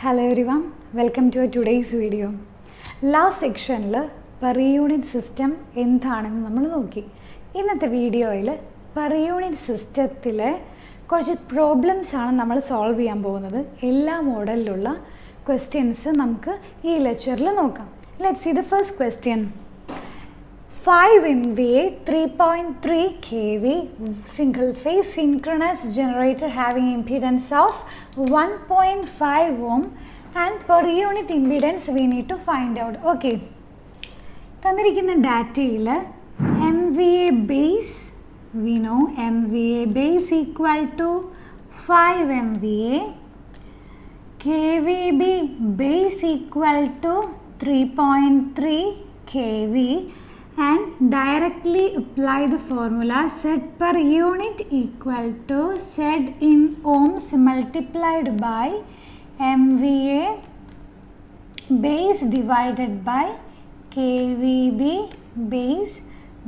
Hello everyone, welcome to today's video. Last section per unit system എന്താണെന്ന് നമ്മൾ നോക്കി. ഇന്നത്തെ വീഡിയോയിൽ per unit സിസ്റ്റത്തിലെ കുറച്ച് പ്രോബ്ലംസ് ആണ് നമ്മൾ സോൾവ് ചെയ്യാൻ പോകുന്നത്. എല്ലാ മോഡലിലുള്ള ക്വസ്റ്റ്യൻസ് നമുക്ക് ഈ ലെക്ചറിൽ നോക്കാം. Let's see the first question. 5 MVA 3.3 kV single phase synchronous generator having impedance of 1.5 ohm and per unit impedance we need to find out. Okay, തന്നിരിക്കുന്ന ഡാറ്റയിൽ MVA base we know MVA base equal to 5 MVA, KVB base equal to 3.3 kV and directly apply the formula Z per unit equal to Z in ohms multiplied by MVA base divided by KVB base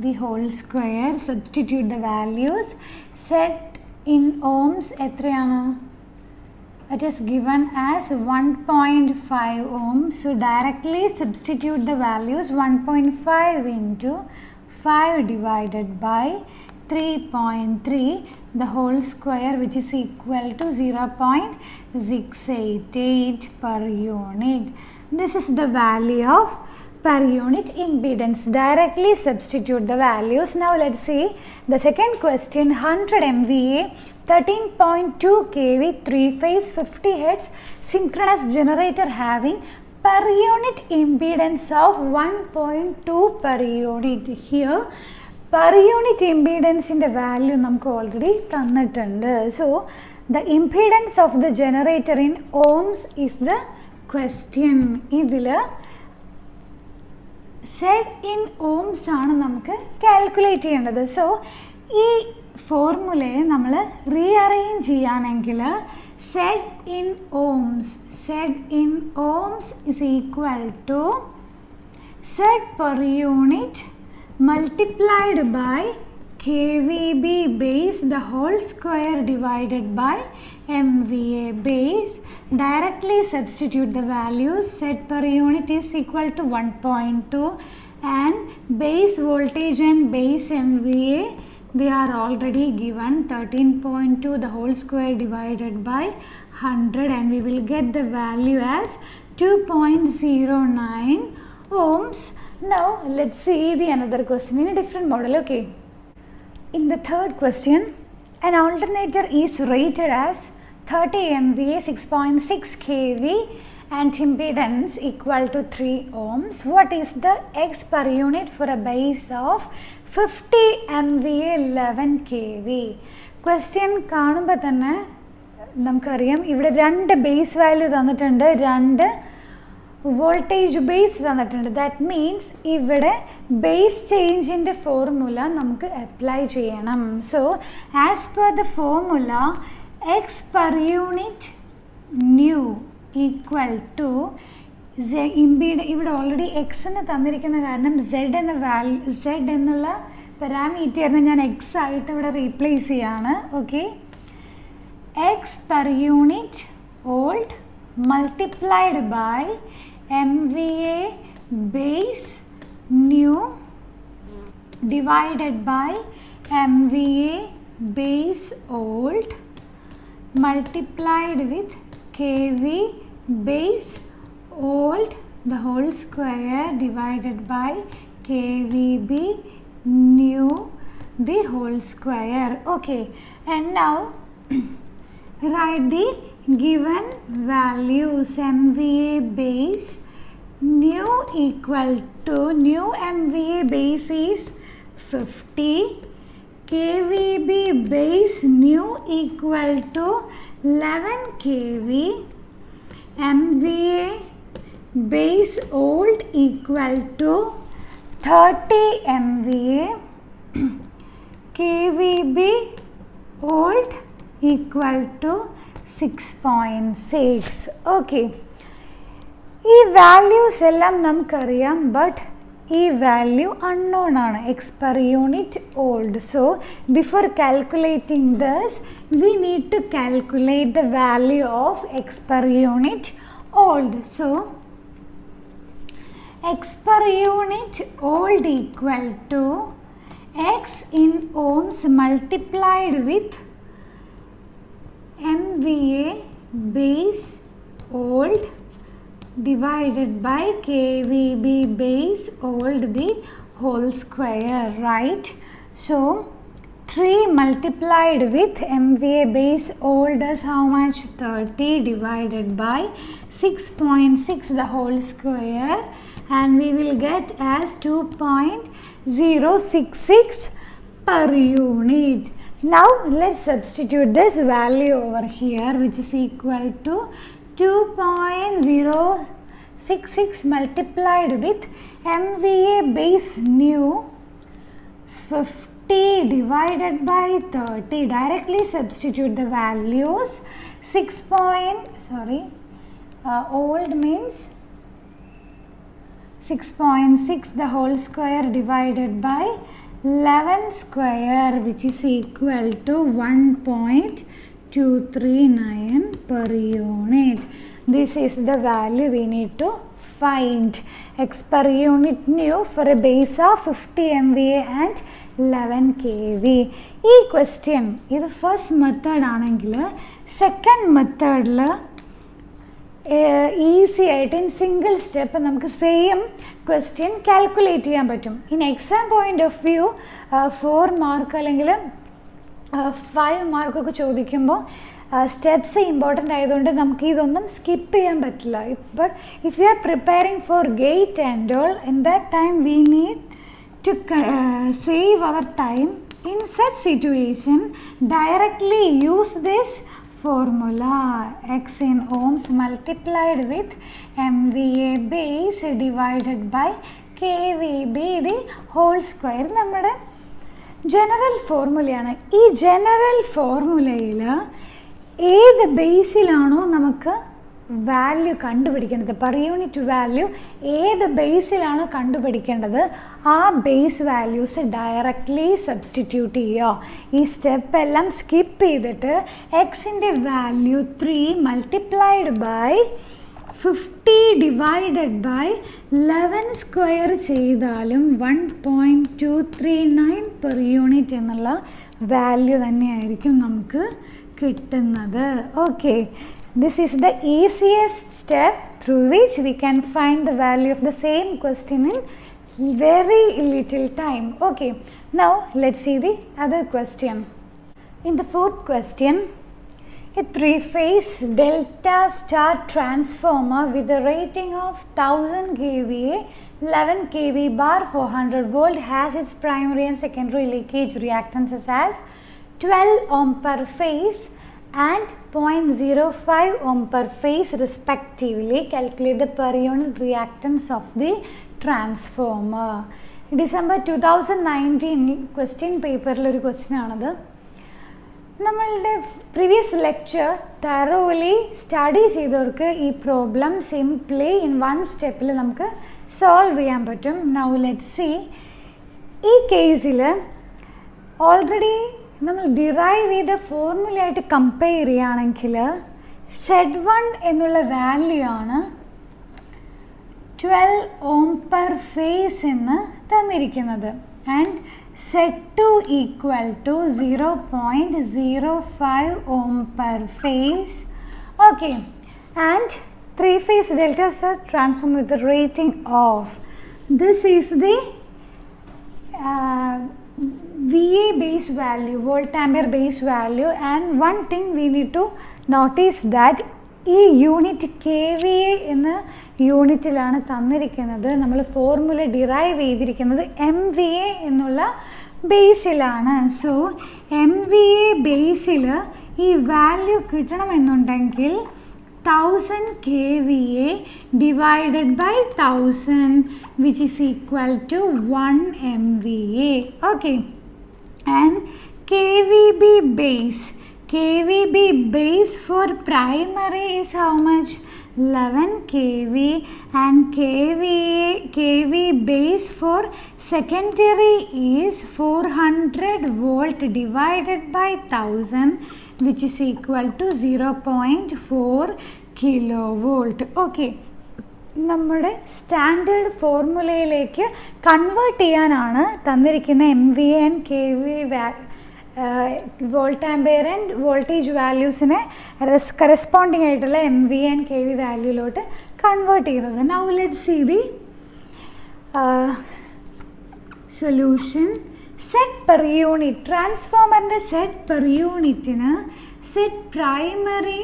the whole square. Substitute the values. Z in ohms etrayana, it is given as 1.5 ohm. So directly substitute the values. 1.5 into 5 divided by 3.3 the whole square, which is equal to 0.688 per unit. This is the value of per unit impedance. Directly substitute the values. Now let's see the second question. 100 MVA 13.2 kV 3 phase 50 Hz synchronous generator having per unit impedance of 1.2 per unit. Here per unit impedance in the value namku already tannittundu. So the impedance of the generator in ohms is the question. Idile Z in ohms ആണ് നമുക്ക് calculate ചെയ്യേണ്ടത്. So ഈ ഫോർമുലയെ നമ്മൾ rearrange ചെയ്യുകയാണെങ്കിൽ Z in ohms is equal to Z per unit multiplied by KVB base the whole square divided by MVA base. Directly substitute the values. Z per unit is equal to 1.2 and base voltage and base MVA they are already given 13.2 the whole square divided by 100 and we will get the value as 2.09 ohms. Now let's see the another question in a different model. Okay, in the third question, an alternator is rated as 30 MVA 6.6 kV and impedance equal to 3 ohms. What is the X per unit for a base of 50 MVA 11 kV? Question കാണുമ്പോൾ തന്നെ നമുക്കറിയാം ഇവിടെ രണ്ട് base value തന്നിട്ടുണ്ട്, രണ്ട് voltage base തന്നിട്ടുണ്ട്. That means ഇവിടെ base ചേഞ്ചിൻ്റെ formula നമുക്ക് അപ്ലൈ ചെയ്യണം. So as per the formula X per unit nu equal to Z ഇവിടെ ഓൾറെഡി എക്സ് എന്ന് തന്നിരിക്കുന്ന കാരണം Z എന്നുള്ള പാരാമീറ്ററിനെ ഞാൻ എക്സ് ആയിട്ട് ഇവിടെ റീപ്ലേസ് ചെയ്യാണ്. Okay, X per unit volt multiplied by MVA base nu divided by MVA base volt multiplied with KV base volt the whole square divided by KVB nu the whole square. Okay, and now write the given values. MVA base nu equal to new MVA base is 50, KVB base nu equal to 11 kV, MVA base volt equal to 30 MVA, KVB volt equal to 6.6. Okay, ഈ values എല്ലാം നമുക്കറിയാം, but ഈ value unknown ആണ്, X per unit old. So before calculating this we need to calculate the value of x per unit old. So x per unit old equal to x in ohms multiplied with MVA base old divided by KVB base old the whole square, right? So 3 multiplied with MVA base old is how much? 30 divided by 6.6 the whole square, and we will get as 2.066 per unit. Now let's substitute this value over here, which is equal to 2.066 multiplied with MVA base new 50 divided by 30. Directly substitute the values. Old means 6.6 the whole square divided by 11 square, which is equal to 1.239 per unit. This is the value we need to find. X per unit new for a base of 50 MVA and 11 kV. This question is the first method. Second method easy in single step നമുക്ക് same question calculate ചെയ്യാൻ പറ്റും. In exam point of view 4 mark അല്ലെങ്കിൽ 5 mark ഒക്കെ ചോദിക്കുമ്പോൾ steps important ആയതുകൊണ്ട് നമുക്ക് ഇതൊന്നും skip ചെയ്യാൻ പറ്റില്ല. But if you are preparing for GATE and all, in that time we need to save our time. In such situation directly use this formula x in ohms multiplied with MVA base divided by KVB the whole square നമ്മുടെ general ഫോർമുലയാണ്. ഈ general ഫോർമുലയിൽ ഏത് ബേസിലാണോ നമുക്ക് value കണ്ടുപിടിക്കേണ്ടത്, per unit value ഏത് ബേസിലാണോ കണ്ടുപിടിക്കേണ്ടത്, ആ base values directly substitute ചെയ്യുക. ഈ സ്റ്റെപ്പ് എല്ലാം സ്കിപ്പ് ചെയ്തിട്ട് എക്സിൻ്റെ value 3 multiplied by 50 divided by 11 square ചെയ്താലും 1.239 പെർ യൂണിറ്റ് എന്നുള്ള വാല്യൂ തന്നെയായിരിക്കും നമുക്ക് കിട്ടുന്നത്. Okay, this is the easiest step through which we can find the value of the same question in very little time. Okay, now let's see the other question. In the fourth question, a 3-phase delta star transformer with a rating of 1000 kVA 11 kV bar 400 volt has its primary and secondary leakage reactances as 12 ohm per phase and 0.05 ohm per phase respectively. Calculate the per unit reactance of the transformer. December 2019 question paper ഒരു question ആണത്. നമ്മളുടെ previous lecture thoroughly study ചെയ്തവർക്ക് ഈ problem simply in 1 സ്റ്റെപ്പിൽ നമുക്ക് solve ചെയ്യാൻ പറ്റും. Now let's see. ഈ കേസിൽ ഓൾറെഡി നമ്മൾ ഡിറൈവ് ചെയ്ത ഫോർമുലയായിട്ട് കമ്പയർ ചെയ്യുകയാണെങ്കിൽ Z1 എന്നുള്ള വാല്യൂ ആണ് 12 ohm per phase എന്ന് തന്നിരിക്കുന്നത്. And Z2 equal to 0.05 ohm per phase. Okay, and 3-phase delta star transformer with the rating of, this is the VA base value, volt ampere base value. And one thing we need to notice that ഈ unit KVA എന്ന യൂണിറ്റിലാണ് തന്നിരിക്കുന്നത്. നമ്മൾ formula derive ചെയ്തിരിക്കുന്നത് MVA എന്നുള്ള ബേസിലാണ്. So MVA ബേസിൽ ഈ value കിട്ടണമെന്നുണ്ടെങ്കിൽ 1000 kVA divided by 1000, which is equal to 1 MVA. Okay, and KVB base for primary is how much? 11 kV, and KV base for secondary is 400 volt divided by 1000, which is equal to 0.4 kilo volt. Okay, നമ്മുടെ standard ഫോർമുലയിലേക്ക് convert ചെയ്യാനാണ് തന്നിരിക്കുന്ന MVA and KV volt ampere and voltage വാല്യൂസിനെ corresponding ആയിട്ടുള്ള MVA and KV വാല്യൂയിലോട്ട് convert ചെയ്യുന്നത്. Now let's see the solution. Z per unit, ട്രാൻസ്ഫോമറിൻ്റെ Z per യൂണിറ്റിന് Z primary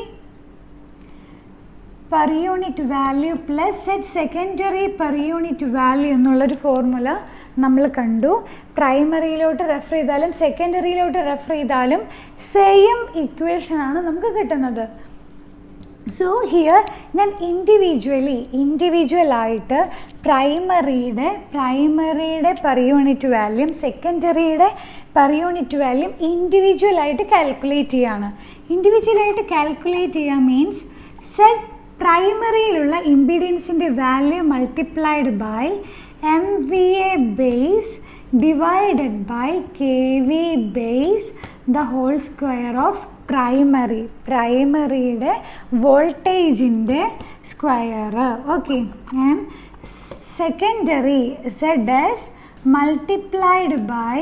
per unit value plus Z secondary per unit value എന്നുള്ളൊരു formula നമ്മൾ കണ്ടു. പ്രൈമറിയിലോട്ട് refer ചെയ്താലും സെക്കൻഡറിയിലോട്ട് റെഫർ ചെയ്താലും സെയിം ഇക്വേഷനാണ് നമുക്ക് കിട്ടുന്നത്. സോ ഹിയർ ഞാൻ ഇൻഡിവിജ്വലായിട്ട് പ്രൈമറിയുടെ പെർ യൂണിറ്റ് വാല്യൂം സെക്കൻഡറിയുടെ പെർ യൂണിറ്റ് വാല്യൂം ഇൻഡിവിജ്വലായിട്ട് കാൽക്കുലേറ്റ് ചെയ്യാണ്. ഇൻഡിവിജ്വലായിട്ട് കാൽക്കുലേറ്റ് ചെയ്യുക മീൻസ് സെറ്റ് പ്രൈമറിയിലുള്ള ഇമ്പിഡൻസിൻ്റെ value multiplied by MVA base divided by KV base the whole square of പ്രൈമറിയുടെ വോൾട്ടേജിൻ്റെ square. Okay, and secondary ZS multiplied by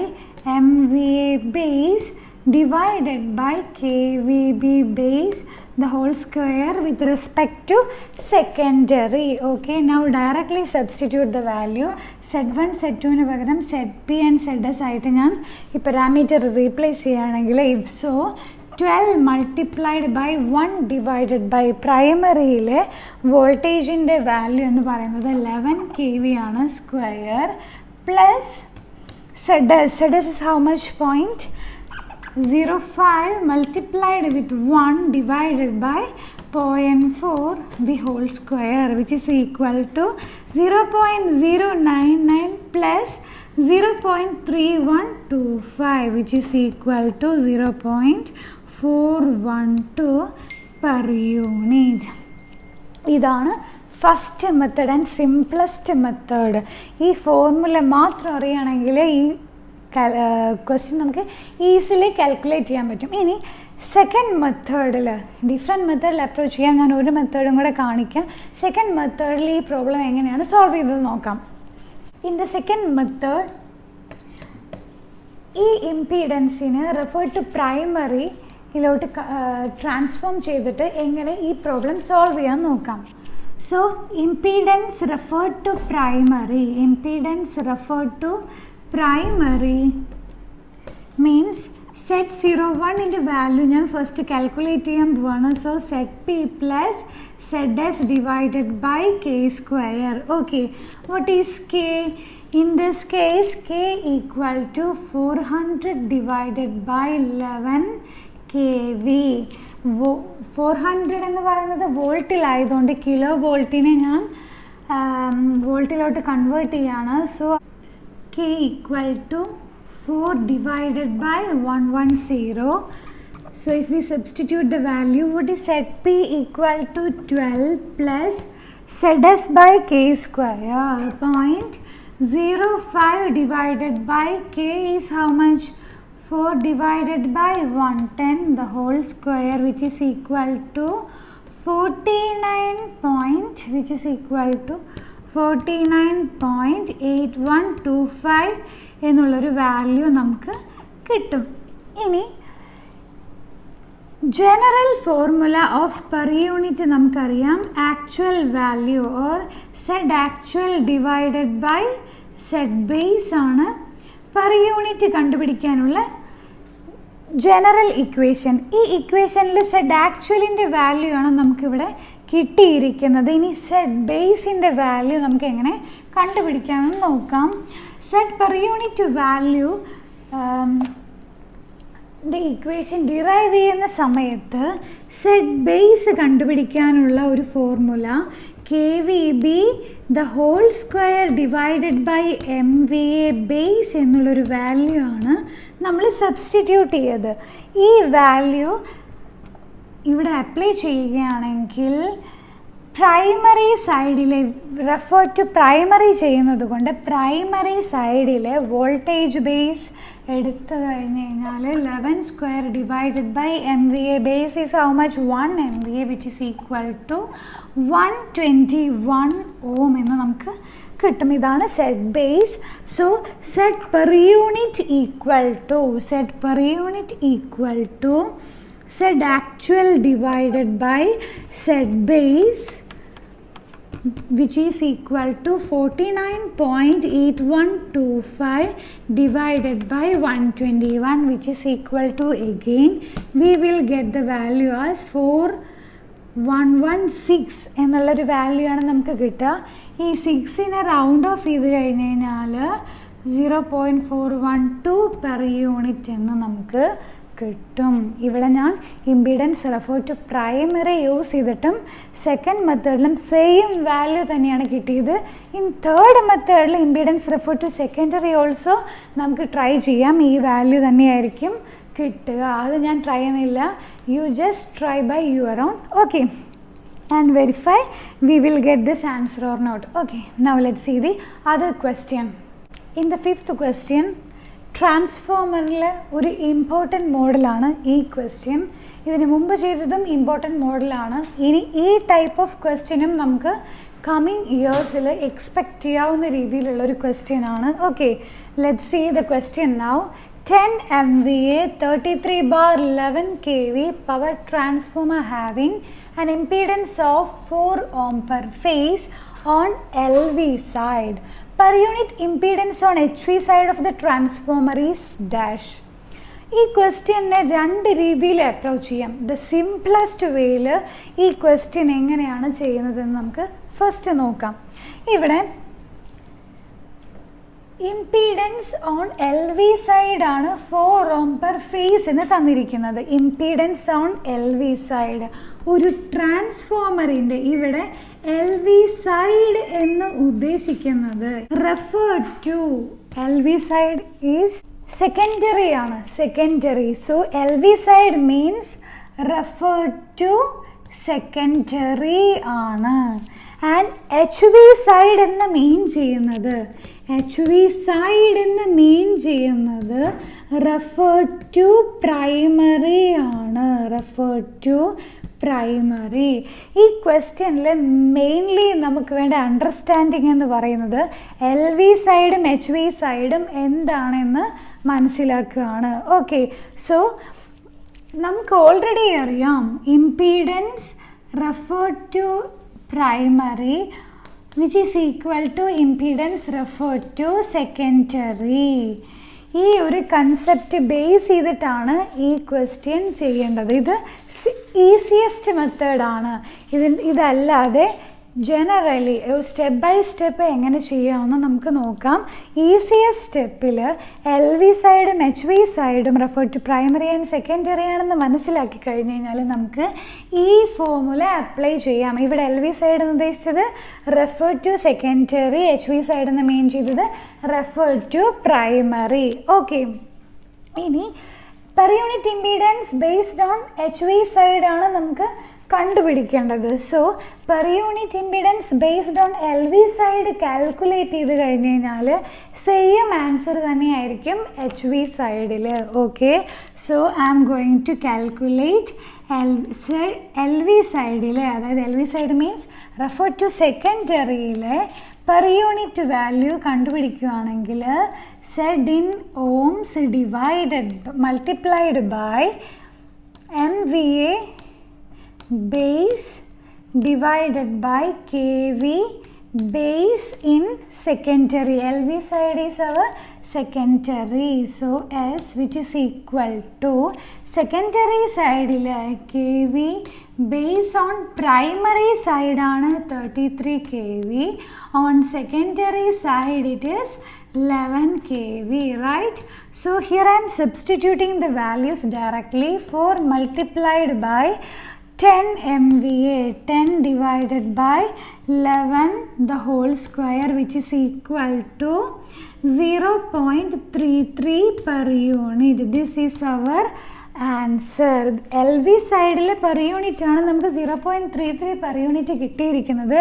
MVA base divided by KVB base the whole square with respect to secondary. Okay, now directly substitute the value. Z1 Z2 ന് പകരം ZP and ZS ആയിട്ട് ഞാൻ ഈ parameter replace ചെയ്യുകയാണെങ്കിൽ if so 12 multiplied by 1 divided by പ്രൈമറിയിലെ വോൾട്ടേജിൻ്റെ value എന്ന് പറയുന്നത് 11 kV ആണ് square plus ZS is how much point 0.5 multiplied with 1 divided by 0.4 the whole square, which is equal to 0.099 plus 0.3125, which is equal to 0.412 per unit. ഇതാണ് first method and simplest method. ഈ formula മാത്രം അറിയുകയാണെങ്കിൽ ഈ question നമുക്ക് easily calculate ചെയ്യാൻ പറ്റും. ഇനി second മെത്തേഡിൽ different മെത്തേഡിൽ അപ്രോച്ച് ചെയ്യാം. ഞാൻ ഒരു മെത്തേഡും കൂടെ കാണിക്കാം. സെക്കൻഡ് മെത്തേഡിൽ ഈ പ്രോബ്ലം എങ്ങനെയാണ് സോൾവ് ചെയ്തത് നോക്കാം. ഇൻ ദ സെക്കൻഡ് മെത്തേഡ് ഈ ഇംപീഡൻസിന് റെഫർ ടു പ്രൈമറിയിലോട്ട് ട്രാൻസ്ഫോം ചെയ്തിട്ട് എങ്ങനെ ഈ പ്രോബ്ലം സോൾവ് ചെയ്യാൻ നോക്കാം. So impedance refer to primary means set 01 ൻ്റെ വാല്യൂ ഞാൻ ഫസ്റ്റ് കാൽക്കുലേറ്റ് ചെയ്യാൻ പോവാണ്. So Z P plus ZS divided by K square. Okay, what is K? In this case K equal to 400 divided by 11 kV. 400 എന്ന് പറയുന്നത് വോൾട്ടിലായതുകൊണ്ട് kilo വോൾട്ടിനെ ഞാൻ വോൾട്ടിലോട്ട് കൺവേർട്ട് ചെയ്യാണ്. So K equal to 4 divided by 110. So if we substitute the value, what is set P equal to 12 plus ZS by K square. 0.05 divided by K is how much? 4 divided by 110 the whole square, which is equal to 49.8125 എന്നുള്ളൊരു value നമുക്ക് കിട്ടും. ഇനി general formula of per unit നമുക്കറിയാം. Actual value or Z actual divided by Z base ആണ് per unit കണ്ടുപിടിക്കാനുള്ള general equation. ഈ ഇക്വേഷനിൽ Z ആക്ച്വലിൻ്റെ value ആണ് നമുക്കിവിടെ കിട്ടിയിരിക്കുന്നത്. ഇനി സെഡ് ബേസിൻ്റെ വാല്യൂ നമുക്ക് എങ്ങനെ കണ്ടുപിടിക്കാമെന്ന് നോക്കാം. Z per unit value equation derive ചെയ്യുന്ന സമയത്ത് സെഡ് ബേസ് കണ്ടുപിടിക്കാനുള്ള ഒരു formula KVB the whole square divided by MVA base എന്നുള്ളൊരു വാല്യൂ ആണ് നമ്മൾ സബ്സ്റ്റിറ്റ്യൂട്ട് ചെയ്തത്. ഈ വാല്യൂ ഇവിടെ അപ്ലൈ ചെയ്യുകയാണെങ്കിൽ പ്രൈമറി സൈഡിലെ റെഫർ ടു പ്രൈമറി ചെയ്യുന്നത് കൊണ്ട് പ്രൈമറി സൈഡിലെ വോൾട്ടേജ് ബേസ് എടുത്തു കഴിഞ്ഞ് കഴിഞ്ഞാൽ 11 square divided by MVA base is how much? 1 MVA, which is equal to 121 ohm എന്ന് നമുക്ക് കിട്ടും. ഇതാണ് Z base. So Z per unit equal to Z actual divided by Z base, which is equal to 49.8125 divided by 121, which is equal to, again we will get the value as 4116 എന്നുള്ളൊരു value ആണ് നമുക്ക് കിട്ടുക. ഈ 6നെ round of ചെയ്ത് കഴിഞ്ഞ് കഴിഞ്ഞാൽ 0.412 per unit എന്ന് നമുക്ക് കിട്ടും. ഇവിടെ ഞാൻ impedance refer to primary use ചെയ്തിട്ടും സെക്കൻഡ് മെത്തേഡിലും സെയിം വാല്യൂ തന്നെയാണ് കിട്ടിയത്. ഇൻ തേർഡ് മെത്തേഡിൽ impedance refer to secondary also നമുക്ക് ട്രൈ ചെയ്യാം. ഈ വാല്യൂ തന്നെയായിരിക്കും കിട്ടുക. അത് ഞാൻ ട്രൈ ചെയ്യുന്നില്ല. You just try by your own. Okay, and verify we will get this answer or not. Okay, now let's see the other question. In the fifth question, ട്രാൻസ്ഫോമറിൽ ഒരു important മോഡലാണ് ഈ ക്വസ്റ്റ്യൻ. ഇതിന് മുമ്പ് ചെയ്തതും ഇമ്പോർട്ടൻറ്റ് മോഡലാണ്. ഇനി ഈ ടൈപ്പ് ഓഫ് ക്വസ്റ്റ്യനും നമുക്ക് കമ്മിങ് ഇയേഴ്സിൽ എക്സ്പെക്റ്റ് ചെയ്യാവുന്ന രീതിയിലുള്ളൊരു ക്വസ്റ്റ്യൻ ആണ്. Okay, let's see the question now. 10 MVA 33 bar 11 kV power transformer having an impedance of 4 ohm per phase on LV side. Per unit impedance on HV side of the transformer is dash. ഈ ക്വസ്റ്റ്യനെ രണ്ട് രീതിയിൽ approach ചെയ്യാം. The simplest വേയിൽ ഈ question എങ്ങനെയാണ് ചെയ്യുന്നതെന്ന് നമുക്ക് first നോക്കാം. ഇവിടെ ഇംപീഡൻസ് ഓൺ LV സൈഡ് ആണ് 4 ohm per phase എന്ന് തന്നിരിക്കുന്നത്. ഇംപീഡൻസ് ഓൺ LV സൈഡ് ഒരു ട്രാൻസ്ഫോമറിൻ്റെ ഇവിടെ LV സൈഡ് എന്ന് ഉദ്ദേശിക്കുന്നത് referred to LV side is secondary ആണ്. Secondary. So LV side means referred to secondary ആണ്. ആൻഡ് HV സൈഡ് എന്ന് മീൻ ചെയ്യുന്നത് റെഫേർഡ് ടു പ്രൈമറി ആണ്. പ്രൈമറി. ഈ ക്വസ്റ്റ്യനിൽ മെയിൻലി നമുക്ക് വേണ്ട അണ്ടർസ്റ്റാൻഡിങ് എന്ന് പറയുന്നത് LV സൈഡും HV സൈഡും എന്താണെന്ന് മനസ്സിലാക്കുകയാണ്. ഓക്കെ, സോ നമുക്ക് ഓൾറെഡി അറിയാം impedance referred to primary which is equal to impedance referred to secondary. ഈ ഒരു കൺസെപ്റ്റ് ബേസ് ചെയ്തിട്ടാണ് ഈ ക്വസ്റ്റ്യൻ ചെയ്യേണ്ടത്. ഇത് ഈസിയസ്റ്റ് മെത്തേഡാണ്. ഇതല്ലാതെ ജനറലി സ്റ്റെപ്പ് ബൈ സ്റ്റെപ്പ് എങ്ങനെ ചെയ്യാമെന്ന് നമുക്ക് നോക്കാം. ഈസിയസ്റ്റ് സ്റ്റെപ്പിൽ LV സൈഡും HV സൈഡും refer to primary and secondary ആണെന്ന് മനസ്സിലാക്കി കഴിഞ്ഞ് കഴിഞ്ഞാൽ നമുക്ക് ഈ ഫോർമുല അപ്ലൈ ചെയ്യാം. ഇവിടെ LV സൈഡ് എന്ന് ഉദ്ദേശിച്ചത് refer to secondary, HV side എന്ന് മീൻ ചെയ്തത് റെഫർ ടു പ്രൈമറി. ഓക്കെ, ഇനി per unit impedance based on HV side ആണ് നമുക്ക് കണ്ടുപിടിക്കേണ്ടത്. So per unit impedance based on LV side calculate ചെയ്ത് കഴിഞ്ഞ് കഴിഞ്ഞാൽ സെയിം ആൻസർ തന്നെയായിരിക്കും HV സൈഡിൽ. Okay, so I am going to calculate LV സൈഡിൽ, അതായത് LV side means refer to സെക്കൻഡറിയിലെ പെർ യൂണിറ്റ് വാല്യൂ കണ്ടുപിടിക്കുകയാണെങ്കിൽ Z in ohms multiplied by MVA base divided by KV base in secondary. LV side is our secondary. So S, which is equal to secondary side KV base on primary side ആണ് 33 kV. On secondary side it is 11 kV, right? So here I am substituting the values directly. 4 multiplied by 10 MVA, 10 divided by 11 the whole square, which is equal to 0.33 per unit. This is our answer. LV സൈഡിൽ per unit ആണ് നമുക്ക് 0.33 per unit കിട്ടിയിരിക്കുന്നത്.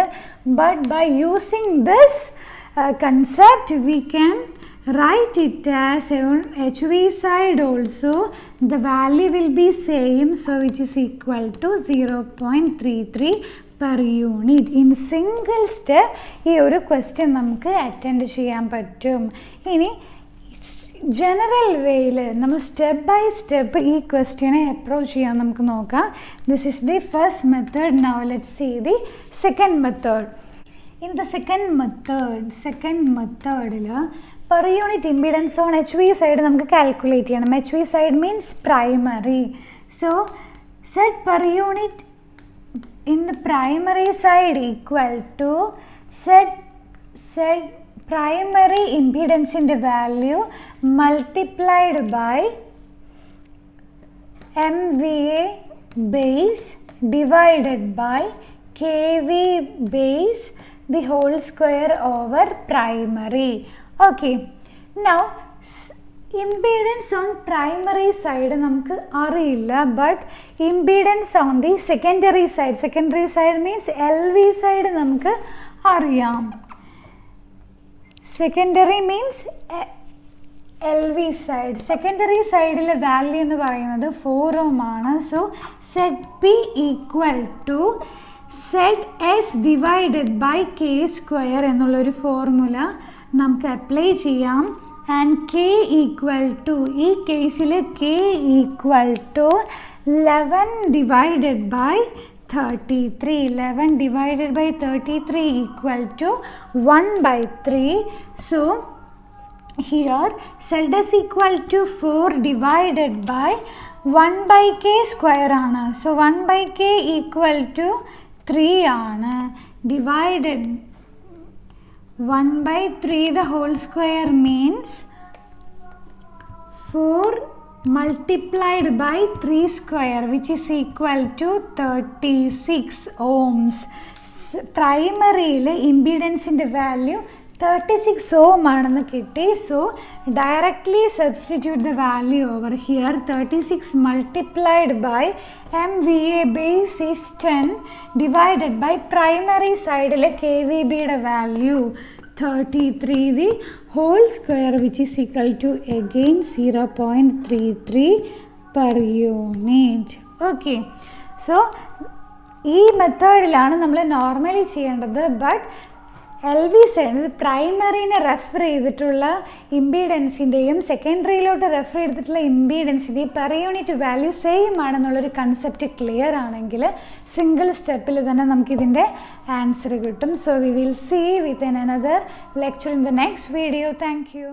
But by using this concept we can write it as on HV side also the value will be same, so which is equal to 0.33 per unit. In single step ഈ ഒരു question നമുക്ക് attend ചെയ്യാൻ പറ്റും. ഇനി general വേയിൽ നമ്മൾ step by step ഈ ക്വസ്റ്റ്യനെ approach ചെയ്യാൻ നമുക്ക് നോക്കാം. This is the first method. Now let's see the second method. In the second method per unit impedance on HV side നമുക്ക് കാൽക്കുലേറ്റ് ചെയ്യണം. HV side means primary. So set per unit in the primary side equal to set primary impedance in the value multiplied by MVA base divided by KV base the whole square over primary. Okay, now impedance on primary side നമുക്ക് അറിയില്ല, but impedance on the secondary side means LV side നമുക്ക് അറിയാം. Secondary means LV side. Secondary സൈഡിലെ value എന്ന് പറയുന്നത് 4 ohm ആണ്. So Z P equal to Z S divided by K square എന്നുള്ളൊരു formula നമുക്ക് അപ്ലൈ ചെയ്യാം. ആൻഡ് കെ ഈക്വൽ ടു, ഈ കേസിൽ K equal to 11 divided by 33. 11 divided by 33 equal to 1/3. So here z is equal to 4 divided by 1/k square ആണ്. So 1/k equal to 3 ആണ്. Divided 1/3 the whole square means 4 multiplied by 3 square which is equal to 36 ohms. പ്രൈമറിയിലെ ഇമ്പിഡൻസിൻ്റെ value 36 ohm ആണെന്ന് കിട്ടി. So directly substitute the value over here. 36 multiplied by MVA base is 10 divided by primary സൈഡിലെ KVBയുടെ value 33 the whole square which is equal to again 0.33 per unit. Okay, so ഈ മെത്തേഡിലാണ് നമ്മൾ normally ചെയ്യേണ്ടത്. But LV side പ്രൈമറിനെ refer ചെയ്തിട്ടുള്ള ഇമ്പീഡൻസിൻ്റെയും സെക്കൻഡറിയിലോട്ട് refer ചെയ്തിട്ടുള്ള ഇമ്പീഡൻസിൻ്റെയും പെർ യൂണിറ്റ് വാല്യൂ സെയിം ആണെന്നുള്ളൊരു കൺസെപ്റ്റ് ക്ലിയർ ആണെങ്കിൽ സിംഗിൾ സ്റ്റെപ്പിൽ തന്നെ നമുക്കിതിൻ്റെ ആൻസർ കിട്ടും. So we will see with another lecture in the next video. Thank U.